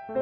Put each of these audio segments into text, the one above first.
네,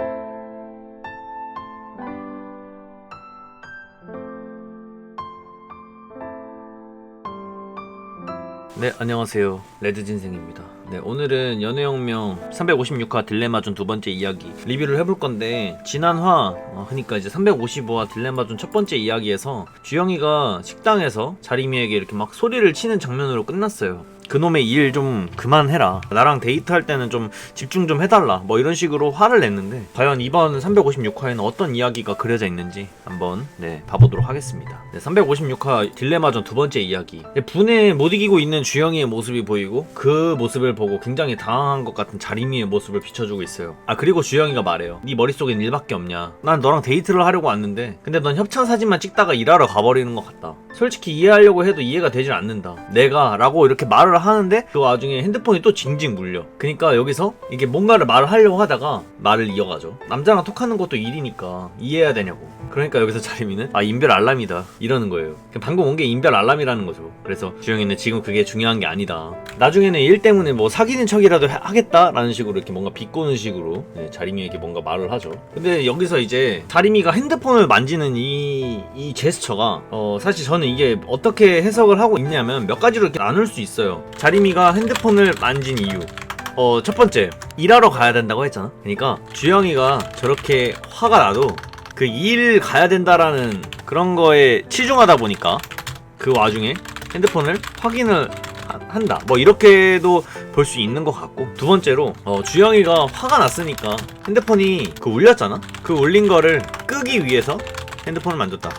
안녕하세요. 레드진생입니다. 네, 오늘은 연애혁명 356화 딜레마존 두 번째 이야기 리뷰를 해볼 건데, 지난화, 그러니까 이제 355화 딜레마존 첫 번째 이야기에서 주영이가 식당에서 자리미에게 이렇게 막 소리를 치는 장면으로 끝났어요. 그놈의 일 좀 그만해라, 나랑 데이트할 때는 좀 집중 좀 해달라, 뭐 이런 식으로 화를 냈는데, 과연 이번 356화에는 어떤 이야기가 그려져 있는지 한번 봐보도록 하겠습니다. 356화 딜레마전 두 번째 이야기. 분에 못 이기고 있는 주영이의 모습이 보이고, 그 모습을 보고 굉장히 당황한 것 같은 자리미의 모습을 비춰주고 있어요. 그리고 주영이가 말해요. 네 머릿속엔 일밖에 없냐, 난 너랑 데이트를 하려고 왔는데 근데 넌 협찬 사진만 찍다가 일하러 가버리는 것 같다. 솔직히 이해하려고 해도 이해가 되질 않는다, 내가 라고 이렇게 말을 하는데, 그 와중에 핸드폰이 또 징징 물려. 그러니까 여기서 이게 뭔가를 말을 하려고 하다가 말을 이어가죠. 남자랑 톡하는 것도 일이니까 이해해야 되냐고. 그러니까 여기서 자리미는 인별 알람이다 이러는 거예요. 방금 온 게 인별 알람이라는 거죠. 그래서 주영이는 지금 그게 중요한 게 아니다, 나중에는 일 때문에 뭐 사귀는 척이라도 하겠다라는 식으로 이렇게 뭔가 비꼬는 식으로 자리미에게 뭔가 말을 하죠. 근데 여기서 이제 자리미가 핸드폰을 만지는 이 제스처가 사실 저는 이게 어떻게 해석을 하고 있냐면 몇 가지로 이렇게 나눌 수 있어요. 자리미가 핸드폰을 만진 이유, 첫 번째, 일하러 가야 된다고 했잖아. 그러니까 주영이가 저렇게 화가 나도 그 일 가야 된다라는 그런 거에 치중하다 보니까 그 와중에 핸드폰을 확인을 한다, 뭐 이렇게도 볼 수 있는 것 같고, 두 번째로 주영이가 화가 났으니까 핸드폰이 울렸잖아. 그 울린 거를 끄기 위해서 핸드폰을 만졌다,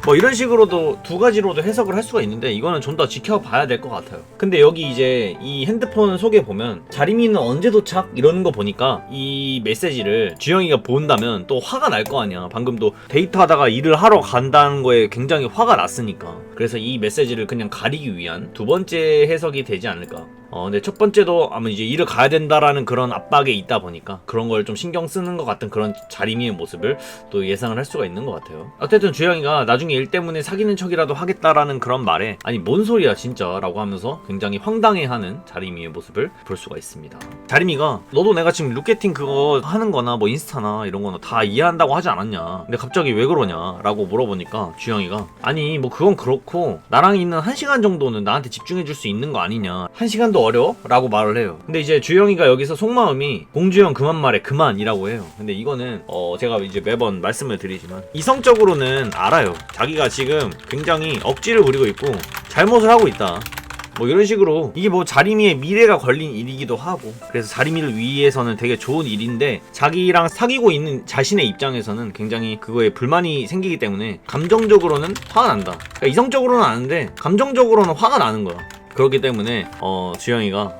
뭐 이런 식으로도 두 가지로도 해석을 할 수가 있는데, 이거는 좀 더 지켜봐야 될 것 같아요. 근데 여기 이제 이 핸드폰 속에 보면 자리미는 언제 도착? 이러는 거 보니까 이 메시지를 주영이가 본다면 또 화가 날 거 아니야. 방금도 데이트하다가 일을 하러 간다는 거에 굉장히 화가 났으니까. 그래서 이 메시지를 그냥 가리기 위한 두 번째 해석이 되지 않을까. 근데 첫 번째도 아마 이제 일을 가야 된다라는 그런 압박에 있다 보니까 그런 걸 좀 신경 쓰는 것 같은 그런 자리미의 모습을 또 예상을 할 수가 있는 것 같아요. 어쨌든 주영이가 나중에 일 때문에 사귀는 척이라도 하겠다라는 그런 말에 아니 뭔 소리야 진짜 라고 하면서 굉장히 황당해하는 자리미의 모습을 볼 수가 있습니다. 자리미가 너도 내가 지금 루케팅 그거 하는 거나 뭐 인스타나 이런 거나 다 이해한다고 하지 않았냐, 근데 갑자기 왜 그러냐 라고 물어보니까 주영이가 아니 뭐 그건 그렇고 나랑 있는 1시간 정도는 나한테 집중해 줄 수 있는 거 아니냐, 1시간도 어려워? 라고 말을 해요. 근데 이제 주영이가 여기서 속마음이 공주형 그만 말해 그만이라고 해요. 근데 이거는 제가 이제 매번 말씀을 드리지만 이성적으로는 알아요. 자기가 지금 굉장히 억지를 부리고 있고 잘못을 하고 있다, 뭐 이런 식으로. 이게 뭐 자리미의 미래가 걸린 일이기도 하고, 그래서 자리미를 위해서는 되게 좋은 일인데 자기랑 사귀고 있는 자신의 입장에서는 굉장히 그거에 불만이 생기기 때문에 감정적으로는 화가 난다. 그러니까 이성적으로는 아는데 감정적으로는 화가 나는 거야. 그렇기 때문에 주영이가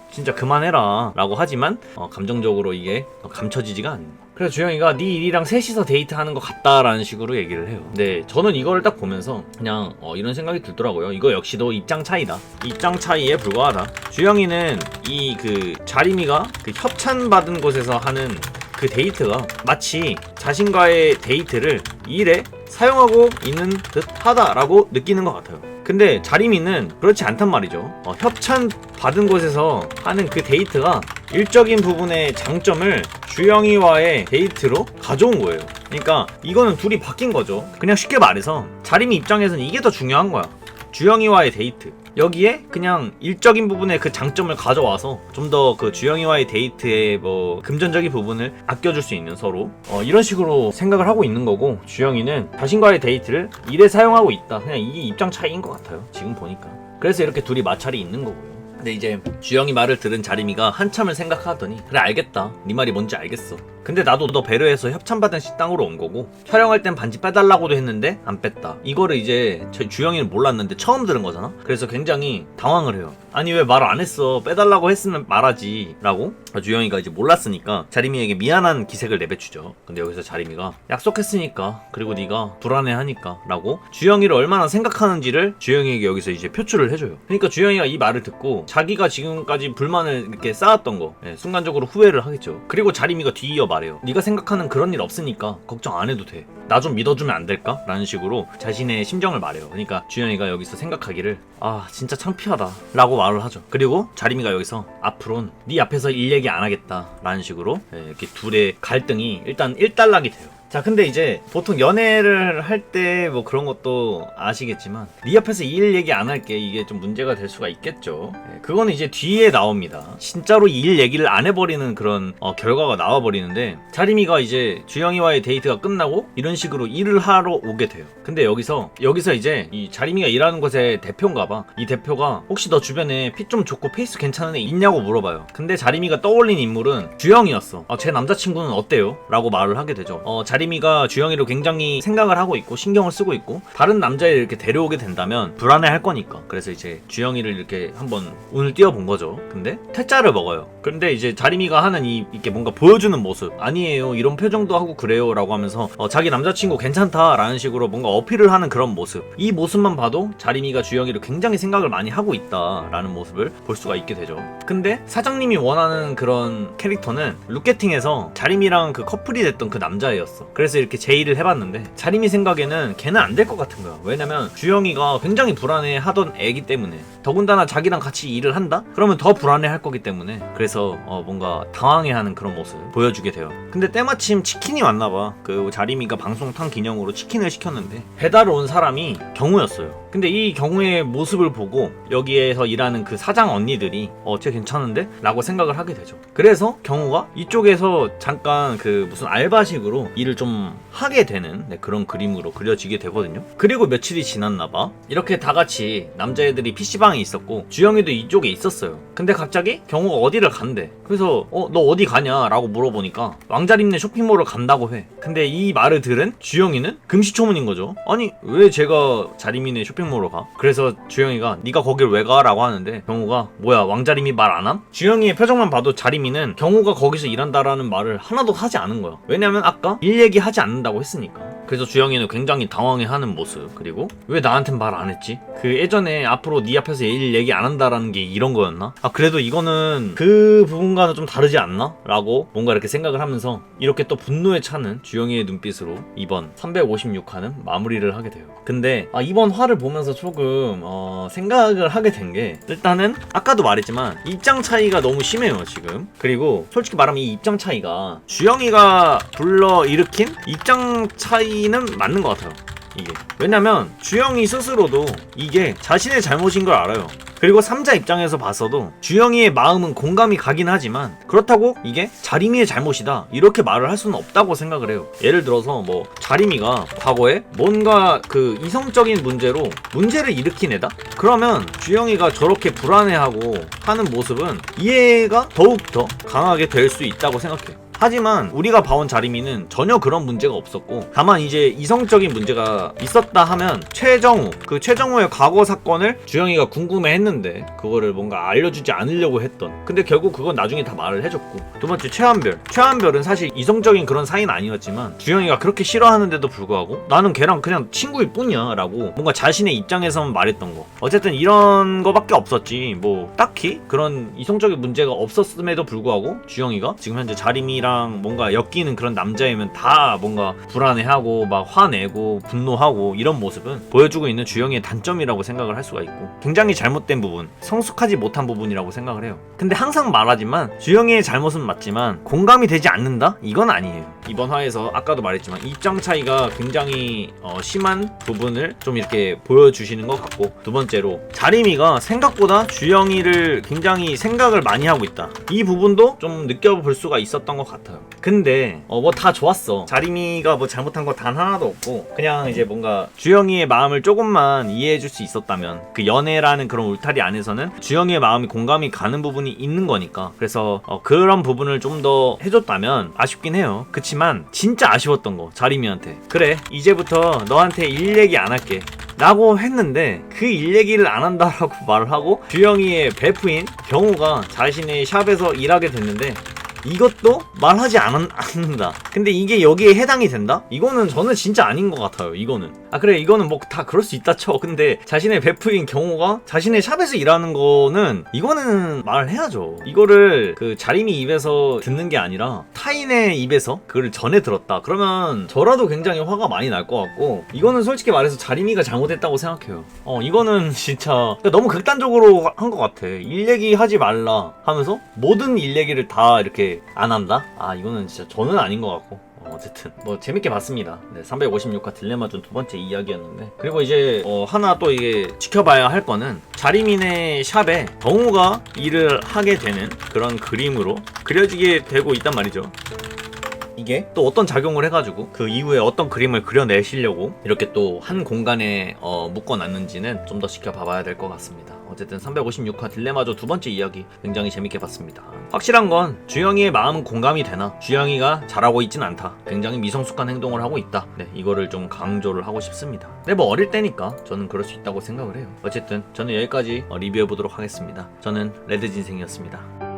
진짜 그만해라 라고 하지만 감정적으로 이게 감춰지지가 않는. 그래서 주영이가 네 일이랑 셋이서 데이트하는 것 같다라는 식으로 얘기를 해요. 근데 저는 이거를 딱 보면서 그냥 이런 생각이 들더라고요. 이거 역시도 입장 차이다, 입장 차이에 불과하다. 주영이는 이 그 자리미가 그 협찬 받은 곳에서 하는 그 데이트가 마치 자신과의 데이트를 일에 사용하고 있는 듯 하다라고 느끼는 것 같아요. 근데 자리미는 그렇지 않단 말이죠. 협찬 받은 곳에서 하는 그 데이트가 일적인 부분의 장점을 주영이와의 데이트로 가져온 거예요. 그러니까 이거는 둘이 바뀐 거죠. 그냥 쉽게 말해서 자리미 입장에서는 이게 더 중요한 거야. 주영이와의 데이트, 여기에 그냥 일적인 부분의 그 장점을 가져와서 좀 더 그 주영이와의 데이트의 뭐 금전적인 부분을 아껴줄 수 있는, 서로 이런 식으로 생각을 하고 있는 거고, 주영이는 자신과의 데이트를 일에 사용하고 있다. 그냥 이게 입장 차이인 것 같아요, 지금 보니까. 그래서 이렇게 둘이 마찰이 있는 거고요. 근데 이제 주영이 말을 들은 자리미가 한참을 생각하더니 그래 알겠다, 네 말이 뭔지 알겠어. 근데 나도 너 배려해서 협찬받은 식당으로 온 거고 촬영할 땐 반지 빼달라고도 했는데 안 뺐다. 이거를 이제 주영이는 몰랐는데 처음 들은 거잖아. 그래서 굉장히 당황을 해요. 아니 왜 말 안 했어, 빼달라고 했으면 말하지 라고. 주영이가 이제 몰랐으니까 자리미에게 미안한 기색을 내뱉주죠. 근데 여기서 자리미가 약속했으니까, 그리고 네가 불안해하니까 라고 주영이를 얼마나 생각하는지를 주영이에게 여기서 이제 표출을 해줘요. 그러니까 주영이가 이 말을 듣고 자기가 지금까지 불만을 이렇게 쌓았던 거 순간적으로 후회를 하겠죠. 그리고 자리미가 뒤이어 말해요. 네가 생각하는 그런 일 없으니까 걱정 안 해도 돼. 나 좀 믿어주면 안 될까? 라는 식으로 자신의 심정을 말해요. 그러니까 주영이가 여기서 생각하기를 아 진짜 창피하다 라고 말을 하죠. 그리고 자림이가 여기서 앞으론 네 앞에서 일 얘기 안 하겠다 라는 식으로 이렇게 둘의 갈등이 일단 일단락이 돼요. 자 근데 이제 보통 연애를 할 때 뭐 그런 것도 아시겠지만 네 앞에서 이 일 얘기 안 할게 이게 좀 문제가 될 수가 있겠죠. 그거는 이제 뒤에 나옵니다. 진짜로 이 일 얘기를 안 해버리는 그런 결과가 나와버리는데 자림이가 이제 주영이와의 데이트가 끝나고 이런 식으로 일을 하러 오게 돼요. 근데 여기서 이제 이 자림이가 일하는 곳의 대표인가봐. 이 대표가 혹시 너 주변에 핏 좀 좋고 페이스 괜찮은 애 있냐고 물어봐요. 근데 자림이가 떠올린 인물은 주영이었어. 제 남자친구는 어때요? 라고 말을 하게 되죠. 자림이가 주영이를 굉장히 생각을 하고 있고 신경을 쓰고 있고 다른 남자를 이렇게 데려오게 된다면 불안해할 거니까. 그래서 이제 주영이를 이렇게 한번 운을 띄워본 거죠. 근데 퇴짜를 먹어요. 그런데 이제 자림이가 하는 이렇게 뭔가 보여주는 모습 아니에요 이런 표정도 하고 그래요 라고 하면서 자기 남자친구 괜찮다 라는 식으로 뭔가 어필을 하는 그런 모습, 이 모습만 봐도 자림이가 주영이를 굉장히 생각을 많이 하고 있다 라는 모습을 볼 수가 있게 되죠. 근데 사장님이 원하는 그런 캐릭터는 룩게팅에서 자림이랑 그 커플이 됐던 그 남자애였어. 그래서 이렇게 제의를 해봤는데 자림이 생각에는 걔는 안 될 것 같은 거야. 왜냐면 주영이가 굉장히 불안해 하던 애기 때문에, 더군다나 자기랑 같이 일을 한다? 그러면 더 불안해 할 거기 때문에, 그래서 뭔가 당황해하는 그런 모습 보여주게 돼요. 근데 때마침 치킨이 왔나봐. 그 자림이가 방송 탄 기념으로 치킨을 시켰는데 배달을 온 사람이 경우였어요. 근데 이 경우의 모습을 보고 여기에서 일하는 그 사장 언니들이 쟤 괜찮은데? 라고 생각을 하게 되죠. 그래서 경우가 이쪽에서 잠깐 그 무슨 알바식으로 일을 좀 하게 되는 그런 그림으로 그려지게 되거든요. 그리고 며칠이 지났나봐. 이렇게 다 같이 남자애들이 PC방에 있었고 주영이도 이쪽에 있었어요. 근데 갑자기 경우가 어디를 간대. 그래서 너 어디 가냐? 라고 물어보니까 왕자림네 쇼핑몰을 간다고 해. 근데 이 말을 들은 주영이는 금시초문인 거죠. 아니 왜 제가 자림이네 쇼핑몰로 가? 그래서 주영이가 네가 거길 왜 가? 라고 하는데 경우가 뭐야 왕자림이 말 안 함? 주영이의 표정만 봐도 자림이는 경우가 거기서 일한다라는 말을 하나도 하지 않은 거야. 왜냐면 아까 일 얘기하지 않는다고 했으니까. 그래서 주영이는 굉장히 당황해하는 모습, 그리고 왜 나한텐 말 안 했지? 그 예전에 앞으로 네 앞에서 일 얘기 안 한다라는 게 이런 거였나? 그래도 이거는 그 부분과는 좀 다르지 않나? 라고 뭔가 이렇게 생각을 하면서 이렇게 또 분노에 차는 주영이의 눈빛으로 이번 356화는 마무리를 하게 돼요. 근데 이번 화를 보면서 조금 생각을 하게 된 게, 일단은 아까도 말했지만 입장 차이가 너무 심해요 지금. 그리고 솔직히 말하면 이 입장 차이가 주영이가 불러일으킨 입장 차이는 맞는 것 같아요 이게. 왜냐면 주영이 스스로도 이게 자신의 잘못인 걸 알아요. 그리고 3자 입장에서 봤어도 주영이의 마음은 공감이 가긴 하지만 그렇다고 이게 자림이의 잘못이다 이렇게 말을 할 수는 없다고 생각을 해요. 예를 들어서 뭐 자림이가 과거에 뭔가 그 이성적인 문제로 문제를 일으킨 애다? 그러면 주영이가 저렇게 불안해하고 하는 모습은 이해가 더욱더 강하게 될 수 있다고 생각해요. 하지만 우리가 봐온 자림이는 전혀 그런 문제가 없었고, 다만 이제 이성적인 문제가 있었다 하면 그 최정우의 과거 사건을 주영이가 궁금해했는데 그거를 뭔가 알려주지 않으려고 했던, 근데 결국 그건 나중에 다 말을 해줬고. 두 번째 최한별은 사실 이성적인 그런 사이는 아니었지만 주영이가 그렇게 싫어하는데도 불구하고 나는 걔랑 그냥 친구일 뿐이야 라고 뭔가 자신의 입장에서만 말했던 거. 어쨌든 이런 거밖에 없었지 뭐 딱히 그런 이성적인 문제가 없었음에도 불구하고 주영이가 지금 현재 자림이랑 뭔가 엮이는 그런 남자이면 다 뭔가 불안해하고 막 화내고 분노하고 이런 모습은 보여주고 있는 주영이의 단점이라고 생각을 할 수가 있고, 굉장히 잘못된 부분, 성숙하지 못한 부분이라고 생각을 해요. 근데 항상 말하지만 주영이의 잘못은 맞지만 공감이 되지 않는다? 이건 아니에요. 이번 화에서 아까도 말했지만 입장 차이가 굉장히 심한 부분을 좀 이렇게 보여주시는 것 같고, 두 번째로 자림이가 생각보다 주영이를 굉장히 생각을 많이 하고 있다, 이 부분도 좀 느껴볼 수가 있었던 것 같아요. 근데 뭐 다 좋았어. 자림이가 뭐 잘못한 거 단 하나도 없고, 그냥 이제 뭔가 주영이의 마음을 조금만 이해해줄 수 있었다면, 그 연애라는 그런 울타리 안에서는 주영이의 마음이 공감이 가는 부분이 있는 거니까, 그래서 그런 부분을 좀 더 해줬다면 아쉽긴 해요. 그치만 진짜 아쉬웠던 거, 자림이한테 그래 이제부터 너한테 일 얘기 안 할게 라고 했는데 그 일 얘기를 안 한다라고 말을 하고 주영이의 베프인 경우가 자신의 샵에서 일하게 됐는데 이것도 말하지 않는다. 근데 이게 여기에 해당이 된다? 이거는 저는 진짜 아닌 것 같아요. 이거는 그래 이거는 뭐 다 그럴 수 있다 쳐. 근데 자신의 베프인 경호가 자신의 샵에서 일하는 거는 이거는 말을 해야죠. 이거를 그 자림이 입에서 듣는 게 아니라 타인의 입에서 그걸 전해 들었다. 그러면 저라도 굉장히 화가 많이 날 것 같고, 이거는 솔직히 말해서 자림이가 잘못했다고 생각해요. 이거는 진짜 너무 극단적으로 한 것 같아. 일 얘기하지 말라 하면서 모든 일 얘기를 다 이렇게 안 한다? 이거는 진짜 저는 아닌 것 같고. 어쨌든 뭐 재밌게 봤습니다. 네, 356화 딜레마존 두 번째 이야기였는데, 그리고 이제 하나 또 이게 지켜봐야 할 거는 자리민의 샵에 덩우가 일을 하게 되는 그런 그림으로 그려지게 되고 있단 말이죠. 이게 또 어떤 작용을 해가지고 그 이후에 어떤 그림을 그려내시려고 이렇게 또 한 공간에 묶어놨는지는 좀 더 지켜봐봐야 될 것 같습니다. 어쨌든 356화 딜레마조 두 번째 이야기 굉장히 재밌게 봤습니다. 확실한 건 주영이의 마음은 공감이 되나 주영이가 잘하고 있진 않다. 굉장히 미성숙한 행동을 하고 있다. 네, 이거를 좀 강조를 하고 싶습니다. 근데 뭐 어릴 때니까 저는 그럴 수 있다고 생각을 해요. 어쨌든 저는 여기까지 리뷰해보도록 하겠습니다. 저는 레드진생이었습니다.